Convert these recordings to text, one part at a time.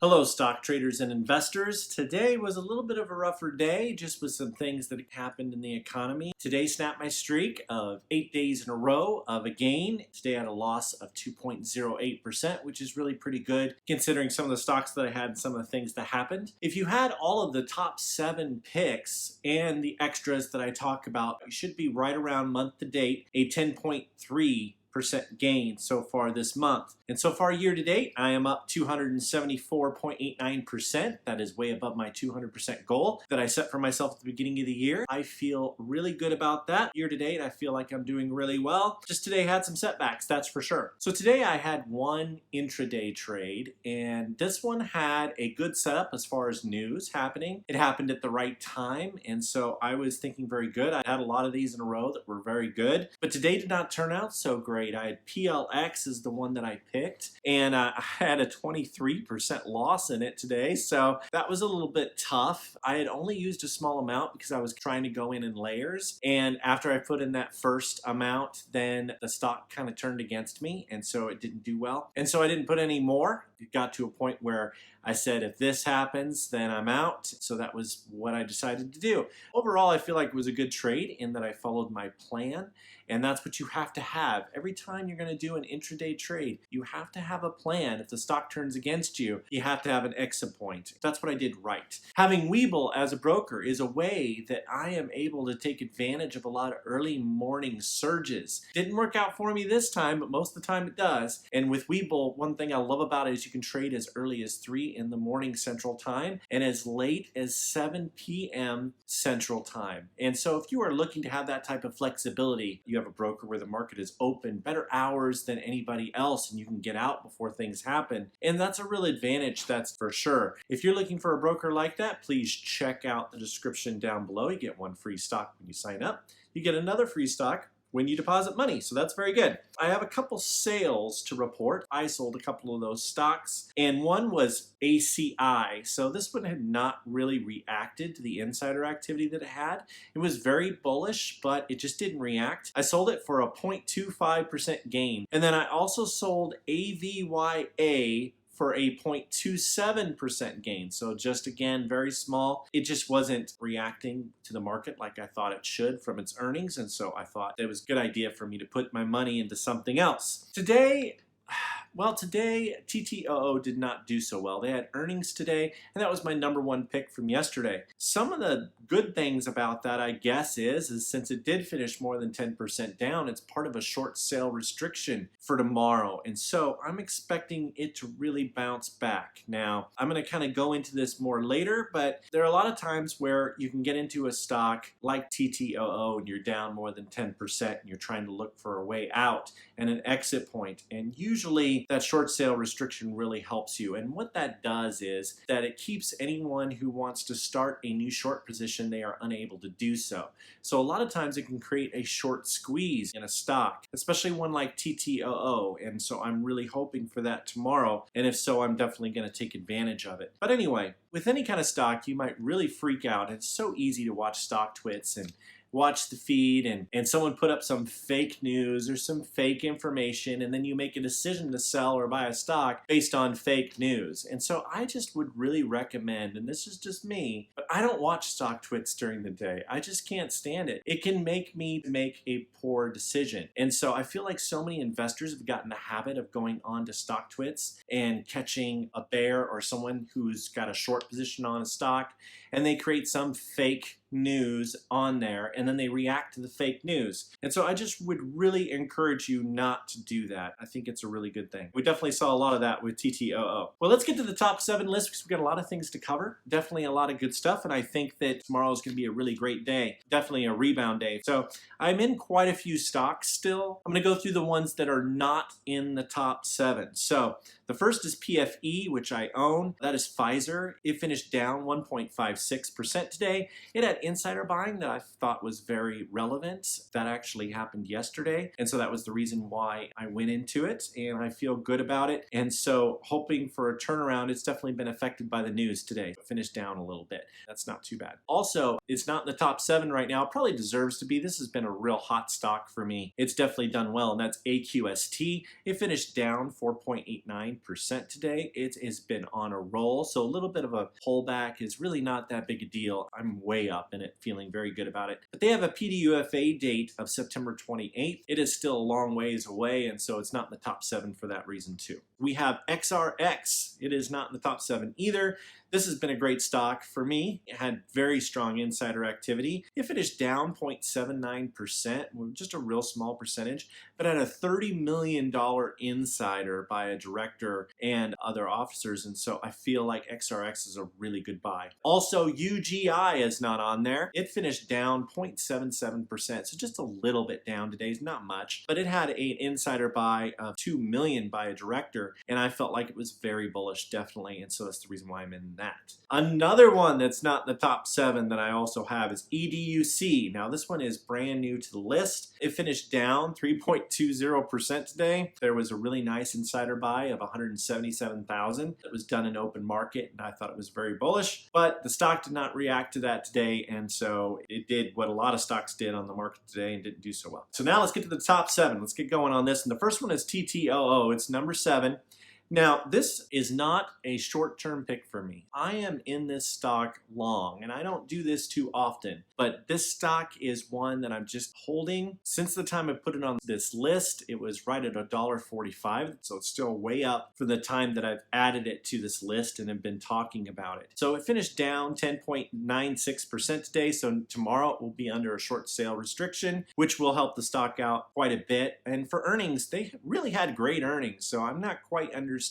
Hello, stock traders and investors. Today was a little bit of a rougher day, just with some things that happened in the economy. Today snapped my streak of 8 days in a row of a gain. Today I had a loss of 2.08%, which is really pretty good considering some of the stocks that I had and some of the things that happened. If you had all of the top 7 picks and the extras that I talk about, you should be right around month to date, a 10.3% gain so far this month. And so far year to date, I am up 274.89%. That is way above my 200% goal that I set for myself at the beginning of the year. I feel really good about that. Year to date, I feel like I'm doing really well. Just today had some setbacks, that's for sure. So today I had one intraday trade, and this one had a good setup as far as news happening. It happened at the right time, and so I was thinking very good. I had a lot of these in a row that were very good, but today did not turn out so great. I had PLX is the one that I picked, and I had a 23% loss in it today, so that was a little bit tough. I had only used a small amount because I was trying to go in layers, and after I put in that first amount, then the stock kind of turned against me, and so it didn't do well. And so I didn't put any more. It got to a point where I said, if this happens, then I'm out. So that was what I decided to do. Overall, I feel like it was a good trade in that I followed my plan. And that's what you have to have. Every time you're going to do an intraday trade, you have to have a plan. If the stock turns against you, you have to have an exit point. That's what I did right. Having Webull as a broker is a way that I am able to take advantage of a lot of early morning surges. Didn't work out for me this time, but most of the time it does. And with Webull, one thing I love about it is you can trade as early as 3 in the morning Central Time and as late as 7 p.m. Central Time. And so if you are looking to have that type of flexibility, you have a broker where the market is open better hours than anybody else, and you can get out before things happen. And that's a real advantage, that's for sure. If you're looking for a broker like that, please check out the description down below. You get one free stock when you sign up. You get another free stock when you deposit money, so that's very good. I have a couple sales to report. I sold a couple of those stocks, and one was ACI. So this one had not really reacted to the insider activity that it had. It was very bullish, but it just didn't react. I sold it for a 0.25% gain. And then I also sold AVYA for a 0.27% gain. So just again, very small. It just wasn't reacting to the market like I thought it should from its earnings. And so I thought it was a good idea for me to put my money into something else. Today TTOO did not do so well. They had earnings today, and that was my #1 pick from yesterday. Some of the good things about that, I guess, is since it did finish more than 10% down, it's part of a short sale restriction for tomorrow. And so I'm expecting it to really bounce back. Now, I'm going to kind of go into this more later, but there are a lot of times where you can get into a stock like TTOO and you're down more than 10% and you're trying to look for a way out and an exit point. And usually that short sale restriction really helps you. And what that does is that it keeps anyone who wants to start a new short position, they are unable to do so. So a lot of times it can create a short squeeze in a stock, especially one like TTOO. And so I'm really hoping for that tomorrow. And if so, I'm definitely going to take advantage of it. But anyway, with any kind of stock, you might really freak out. It's so easy to watch Stocktwits and watch the feed and someone put up some fake news or some fake information, and then you make a decision to sell or buy a stock based on fake news. And so I just would really recommend, and this is just me, but I don't watch Stocktwits during the day. I just can't stand it. It can make me make a poor decision. And so I feel like so many investors have gotten the habit of going on to Stocktwits and catching a bear or someone who's got a short position on a stock, and they create some fake news on there, and then they react to the fake news. And so I just would really encourage you not to do that. I think it's a really good thing. We definitely saw a lot of that with TTOO. Well, let's get to the top 7 list because we've got a lot of things to cover. Definitely a lot of good stuff, and I think that tomorrow is going to be a really great day. Definitely a rebound day. So I'm in quite a few stocks still. I'm going to go through the ones that are not in the top 7. So the first is PFE, which I own. That is Pfizer. It finished down 1.56% today. It had insider buying that I thought was very relevant. That actually happened yesterday, and so that was the reason why I went into it, and I feel good about it. And so hoping for a turnaround. It's definitely been affected by the news today. It finished down a little bit. That's not too bad. Also, it's not in the top 7 right now. It probably deserves to be. This has been a real hot stock for me. It's definitely done well, and that's AQST. It finished down 4.89% today. It has been on a roll, so a little bit of a pullback is really not that big a deal. I'm way up in it, feeling very good about it. But they have a PDUFA date of September 28th. It is still a long ways away, and so it's not in the top 7 for that reason too. We have XRX. It is not in the top 7 either. This has been a great stock for me. It had very strong insider activity. It finished down 0.79%, just a real small percentage, but had a $30 million insider by a director and other officers, and so I feel like XRX is a really good buy. Also, UGI is not on there. It finished down 0.77%, so just a little bit down today, not much, but it had an insider buy of $2 million by a director, and I felt like it was very bullish, definitely, and so that's the reason why I'm in that. Another one that's not in the top 7 that I also have is EDUC. Now this one is brand new to the list. It finished down 3.20% today. There was a really nice insider buy of 177,000 that was done in open market, and I thought it was very bullish, but the stock did not react to that today, and so it did what a lot of stocks did on the market today and didn't do so well. So now let's get to the top 7. Let's get going on this, and the first one is TTOO. It's number 7. Now, this is not a short-term pick for me. I am in this stock long, and I don't do this too often, but this stock is one that I'm just holding. Since the time I put it on this list, it was right at $1.45, so it's still way up for the time that I've added it to this list and have been talking about it. So it finished down 10.96% today, so tomorrow it will be under a short sale restriction, which will help the stock out quite a bit. And for earnings, they really had great earnings, so I'm not quite understanding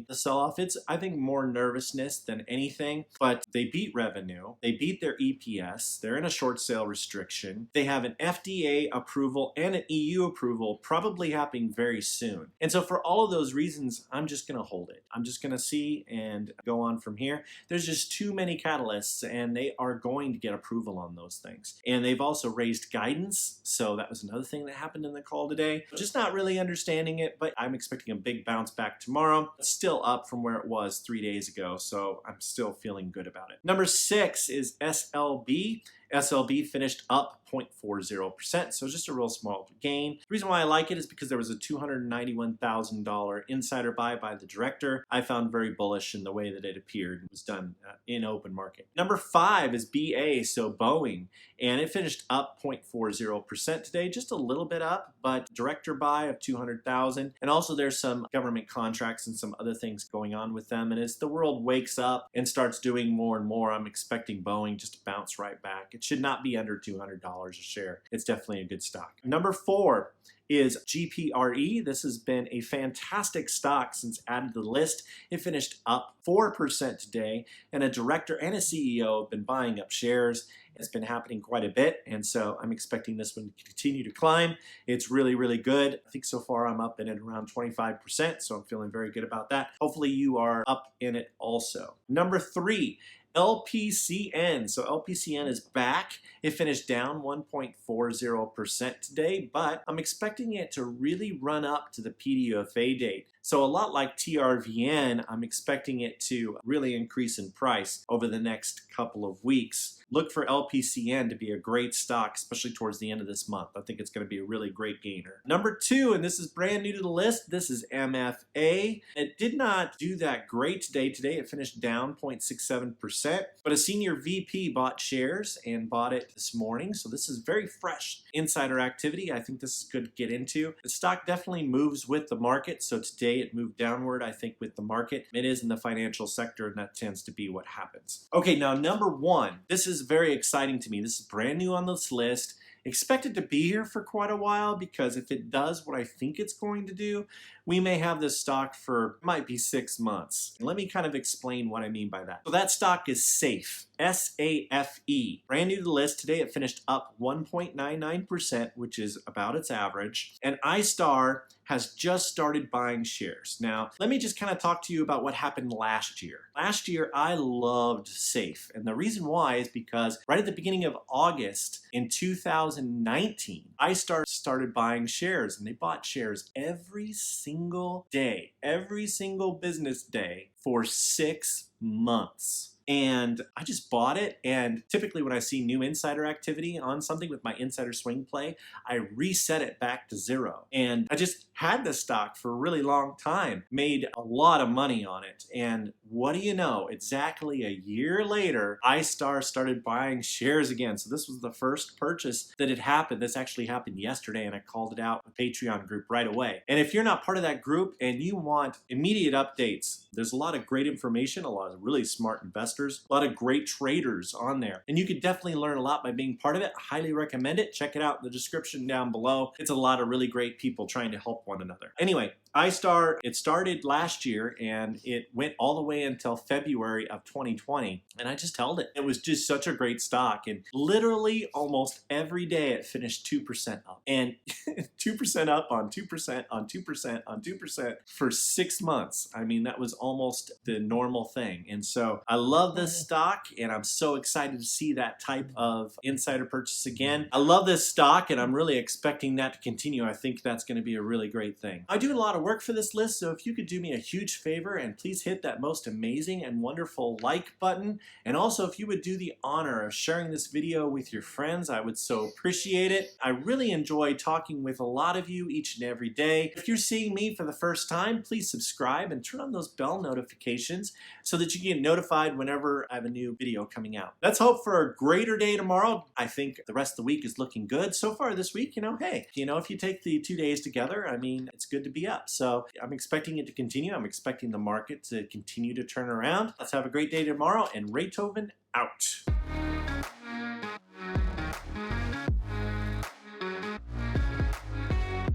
the sell-off. It's, I think, more nervousness than anything, but they beat revenue, they beat their EPS, they're in a short sale restriction, they have an FDA approval and an EU approval probably happening very soon. And so for all of those reasons, I'm just going to hold it. I'm just going to see and go on from here. There's just too many catalysts, and they are going to get approval on those things. And they've also raised guidance, so that was another thing that happened in the call today. Just not really understanding it, but I'm expecting a big bounce back tomorrow. It's still up from where it was 3 days ago, so I'm still feeling good about it. Number 6 is SLB. SLB finished up 0.40%, so just a real small gain. The reason why I like it is because there was a $291,000 insider buy by the director. I found very bullish in the way that it appeared. It was done in open market. Number 5 is BA, so Boeing, and it finished up 0.40% today, just a little bit up, but director buy of $200,000, and also there's some government contracts and some other things going on with them, and as the world wakes up and starts doing more and more, I'm expecting Boeing just to bounce right back. It should not be under $200 a share. It's definitely a good stock. Number 4 is GPRE. This has been a fantastic stock since added to the list. It finished up 4% today, and a director and a CEO have been buying up shares. It's been happening quite a bit, and so I'm expecting this one to continue to climb. It's really, really good. I think so far I'm up in it around 25%, so I'm feeling very good about that. Hopefully you are up in it also. Number 3, LPCN. So LPCN is back. It finished down 1.40% today, but I'm expecting it to really run up to the PDUFA date. So a lot like TRVN, I'm expecting it to really increase in price over the next couple of weeks. Look for LPCN to be a great stock, especially towards the end of this month. I think it's going to be a really great gainer. Number 2, and this is brand new to the list, this is MFA. It did not do that great today. Today it finished down 0.67%, but a senior VP bought shares and bought it this morning. So this is very fresh insider activity. I think this is good to get into. The stock definitely moves with the market. So today it moved downward, I think, with the market. It is in the financial sector, and that tends to be what happens. Okay, now number 1. This is very exciting to me. This is brand new on this list. Expect it to be here for quite a while, because if it does what I think it's going to do, we may have this stock for, might be 6 months. Let me kind of explain what I mean by that. So that stock is SAFE, S-A-F-E. Brand new to the list. Today it finished up 1.99%, which is about its average. And iStar has just started buying shares. Now, let me just kind of talk to you about what happened last year. Last year, I loved SAFE. And the reason why is because right at the beginning of August in 2019, iStar started buying shares, and they bought shares every single day, every single business day for 6 months. And I just bought it, and typically when I see new insider activity on something with my insider swing play, I reset it back to 0. And I just had this stock for a really long time, made a lot of money on it. And what do you know? Exactly a year later, iStar started buying shares again. So this was the first purchase that had happened. This actually happened yesterday, and I called it out in the Patreon group right away. And if you're not part of that group and you want immediate updates, there's a lot of great information, a lot of really smart investors, a lot of great traders on there. And you could definitely learn a lot by being part of it. I highly recommend it. Check it out in the description down below. It's a lot of really great people trying to help one another. Anyway, iStar, it started last year and it went all the way until February of 2020. And I just held it. It was just such a great stock. And literally almost every day it finished 2% up. And 2% up on 2% on 2% on 2% for 6 months. I mean, that was almost the normal thing. And so I love this stock, and I'm so excited to see that type of insider purchase again. I love this stock, and I'm really expecting that to continue. I think that's going to be a really great thing. I do a lot of work for this list, so if you could do me a huge favor and please hit that most amazing and wonderful like button, and also if you would do the honor of sharing this video with your friends, I would so appreciate it. I really enjoy talking with a lot of you each and every day. If you're seeing me for the first time, please subscribe and turn on those bell notifications so that you get notified whenever I have a new video coming out. Let's hope for a greater day tomorrow. I think the rest of the week is looking good. So far this week, hey, if you take the 2 days together, I mean, it's good to be up. So I'm expecting it to continue. I'm expecting the market to continue to turn around. Let's have a great day tomorrow, and Raythoven out.